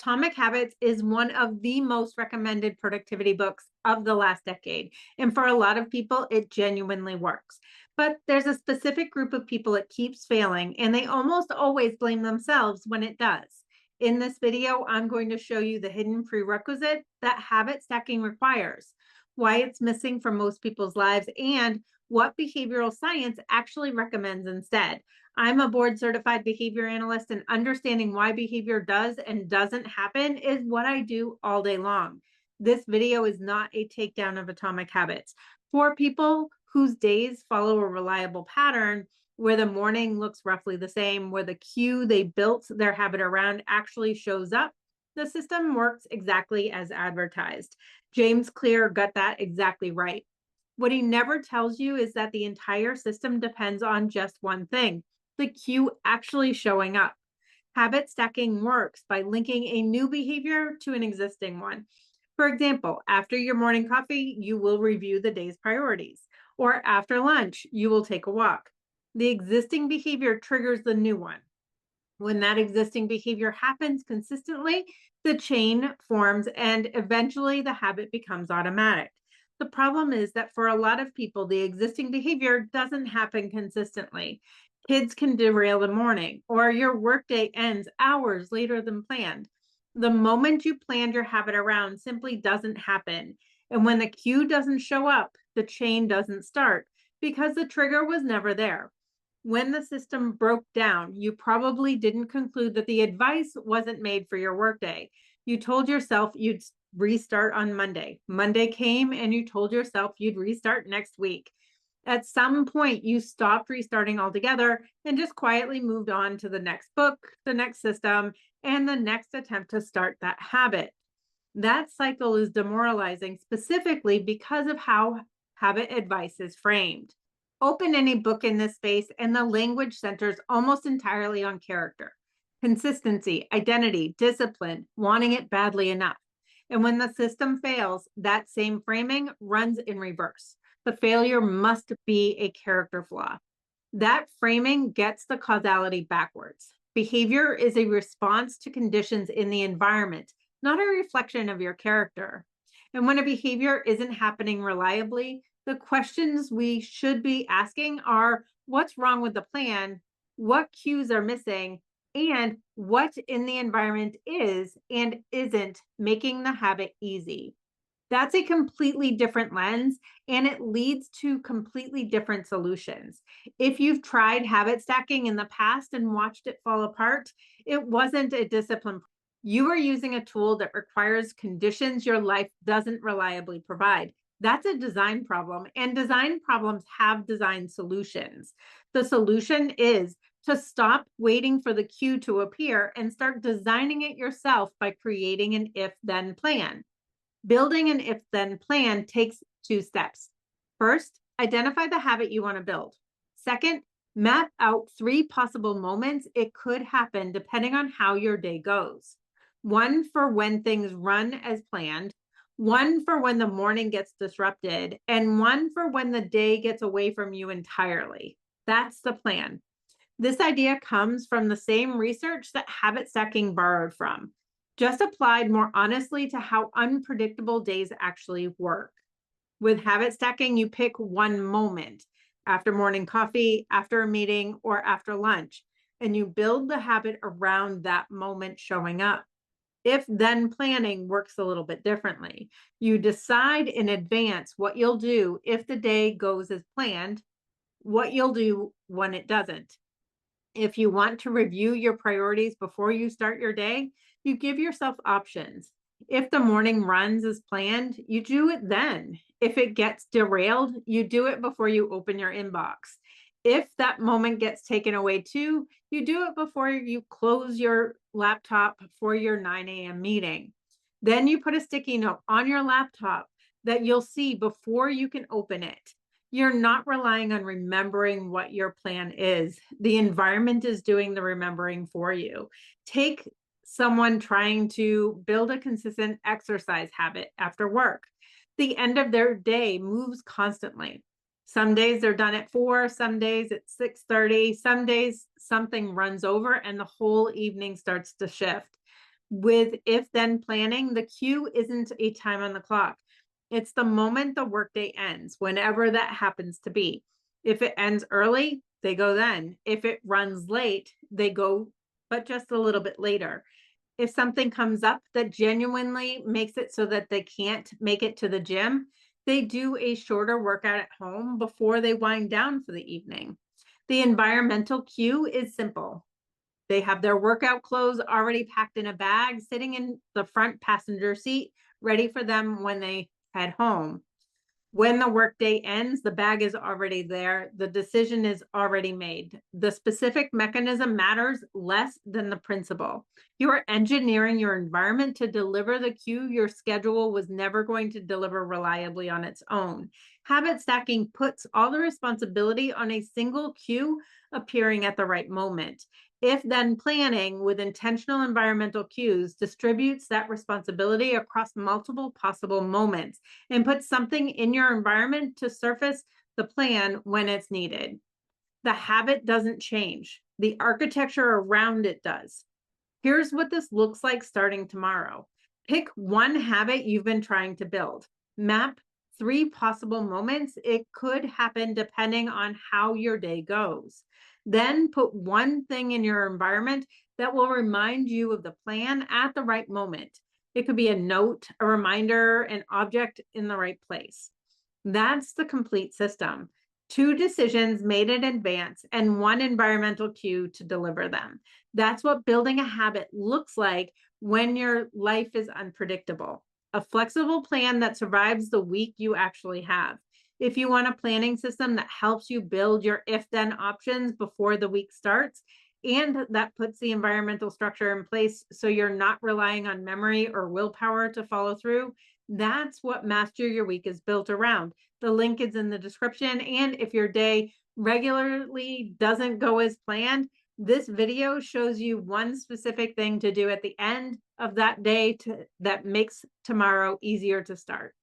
Atomic Habits is one of the most recommended productivity books of the last decade. And for a lot of people, it genuinely works. But there's a specific group of people it keeps failing, and they almost always blame themselves when it does. In this video, I'm going to show you the hidden prerequisite that habit stacking requires, why it's missing from most people's lives, and what behavioral science actually recommends instead. I'm a board certified behavior analyst, and understanding why behavior does and doesn't happen is what I do all day long. This video is not a takedown of atomic habits. For people whose days follow a reliable pattern, where the morning looks roughly the same, where the cue they built their habit around actually shows up, the system works exactly as advertised. James Clear got that exactly right. What he never tells you is that the entire system depends on just one thing: the cue actually showing up. Habit stacking works by linking a new behavior to an existing one. For example, after your morning coffee, you will review the day's priorities, or after lunch, you will take a walk. The existing behavior triggers the new one. When that existing behavior happens consistently, the chain forms and eventually the habit becomes automatic. The problem is that for a lot of people, the existing behavior doesn't happen consistently. Kids can derail the morning, or your workday ends hours later than planned. The moment you planned your habit around simply doesn't happen. And when the cue doesn't show up, the chain doesn't start because the trigger was never there. When the system broke down, you probably didn't conclude that the advice wasn't made for your workday. You told yourself you'd restart on Monday. Monday came and you told yourself you'd restart next week. At some point, you stopped restarting altogether and just quietly moved on to the next book, the next system, and the next attempt to start that habit. That cycle is demoralizing, specifically because of how habit advice is framed. Open any book in this space, and the language centers almost entirely on character, consistency, identity, discipline, wanting it badly enough. And when the system fails, that same framing runs in reverse. The failure must be a character flaw. That framing gets the causality backwards. Behavior is a response to conditions in the environment, not a reflection of your character. And when a behavior isn't happening reliably, the questions we should be asking are: what's wrong with the plan? What cues are missing? And what in the environment is and isn't making the habit easy? That's a completely different lens, and it leads to completely different solutions. If you've tried habit stacking in the past and watched it fall apart, it wasn't a discipline. You are using a tool that requires conditions your life doesn't reliably provide. That's a design problem, and design problems have design solutions. The solution is to stop waiting for the cue to appear and start designing it yourself by creating an if-then plan. Building an if-then plan takes two steps. First, identify the habit you want to build. Second, map out 3 possible moments it could happen depending on how your day goes. One for when things run as planned, one for when the morning gets disrupted, and one for when the day gets away from you entirely. That's the plan. This idea comes from the same research that habit stacking borrowed from, just applied more honestly to how unpredictable days actually work. With habit stacking, you pick one moment: after morning coffee, after a meeting, or after lunch, and you build the habit around that moment showing up. If then planning works a little bit differently. You decide in advance what you'll do if the day goes as planned, what you'll do when it doesn't. If you want to review your priorities before you start your day, you give yourself options. If the morning runs as planned, you do it then. If it gets derailed, you do it before you open your inbox. If that moment gets taken away too, you do it before you close your laptop for your 9 a.m. meeting. Then you put a sticky note on your laptop that you'll see before you can open it. You're not relying on remembering what your plan is. The environment is doing the remembering for you. Take someone trying to build a consistent exercise habit after work. The end of their day moves constantly. Some days they're done at 4, some days at 6:30, some days something runs over and the whole evening starts to shift. With if then planning, the cue isn't a time on the clock. It's the moment the workday ends, whenever that happens to be. If it ends early, they go then. If it runs late, they go, but just a little bit later. If something comes up that genuinely makes it so that they can't make it to the gym, they do a shorter workout at home before they wind down for the evening. The environmental cue is simple. They have their workout clothes already packed in a bag, sitting in the front passenger seat, ready for them when they head home. When the workday ends, the bag is already there. The decision is already made. The specific mechanism matters less than the principle. You are engineering your environment to deliver the cue your schedule was never going to deliver reliably on its own. Habit stacking puts all the responsibility on a single cue appearing at the right moment. If then planning with intentional environmental cues distributes that responsibility across multiple possible moments and puts something in your environment to surface the plan when it's needed. The habit doesn't change, the architecture around it does. Here's what this looks like starting tomorrow. Pick one habit you've been trying to build. Map 3 possible moments it could happen depending on how your day goes. Then put one thing in your environment that will remind you of the plan at the right moment. It could be a note, a reminder, an object in the right place. That's the complete system. 2 decisions made in advance and 1 environmental cue to deliver them. That's what building a habit looks like when your life is unpredictable. A flexible plan that survives the week you actually have. If you want a planning system that helps you build your if then options before the week starts, and that puts the environmental structure in place so you're not relying on memory or willpower to follow through, that's what Master Your Week is built around. The link is in the description. And if your day regularly doesn't go as planned, this video shows you one specific thing to do at the end of that day that makes tomorrow easier to start.